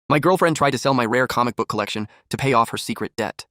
My girlfriend tried to sell my rare comic book collection to pay off her secret debt.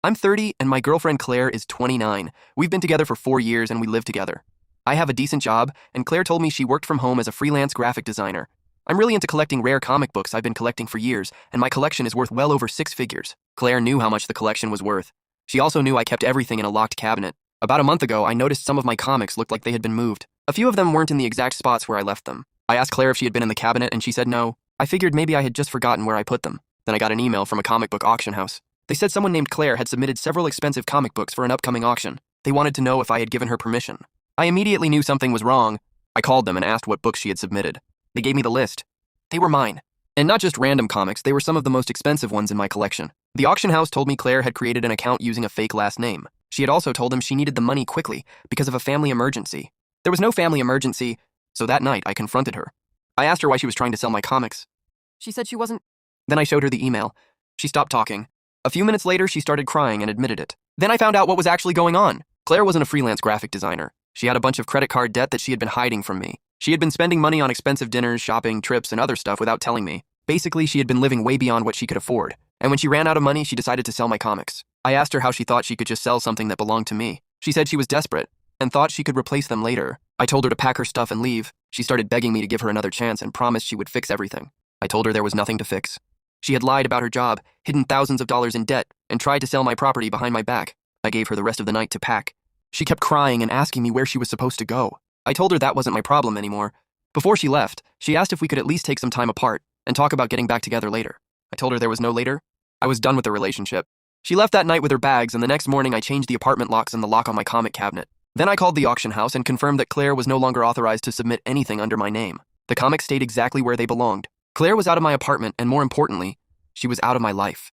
I'm 30 and my girlfriend Claire is 29. We've been together for 4 years and we live together. I have a decent job, and Claire told me she worked from home as a freelance graphic designer. I'm really into collecting rare comic books I've been collecting for years, and my collection is worth well over 6 figures. Claire knew how much the collection was worth. She also knew I kept everything in a locked cabinet. About a month ago, I noticed some of my comics looked like they had been moved. A few of them weren't in the exact spots where I left them. I asked Claire if she had been in the cabinet, and she said no. I figured maybe I had just forgotten where I put them. Then I got an email from a comic book auction house. They said someone named Claire had submitted several expensive comic books for an upcoming auction. They wanted to know if I had given her permission. I immediately knew something was wrong. I called them and asked what books she had submitted. They gave me the list. They were mine. And not just random comics, they were some of the most expensive ones in my collection. The auction house told me Claire had created an account using a fake last name. She had also told them she needed the money quickly because of a family emergency. There was no family emergency, so that night I confronted her. I asked her why she was trying to sell my comics. She said she wasn't. Then I showed her the email. She stopped talking. A few minutes later, she started crying and admitted it. Then I found out what was actually going on. Claire wasn't a freelance graphic designer. She had a bunch of credit card debt that she had been hiding from me. She had been spending money on expensive dinners, shopping, trips, and other stuff without telling me. Basically, she had been living way beyond what she could afford. And when she ran out of money, she decided to sell my comics. I asked her how she thought she could just sell something that belonged to me. She said she was desperate and thought she could replace them later. I told her to pack her stuff and leave. She started begging me to give her another chance and promised she would fix everything. I told her there was nothing to fix. She had lied about her job, hidden thousands of dollars in debt, and tried to sell my property behind my back. I gave her the rest of the night to pack. She kept crying and asking me where she was supposed to go. I told her that wasn't my problem anymore. Before she left, she asked if we could at least take some time apart and talk about getting back together later. I told her there was no later. I was done with the relationship. She left that night with her bags, and the next morning I changed the apartment locks and the lock on my comic cabinet. Then I called the auction house and confirmed that Claire was no longer authorized to submit anything under my name. The comics stayed exactly where they belonged. Claire was out of my apartment, and more importantly, she was out of my life.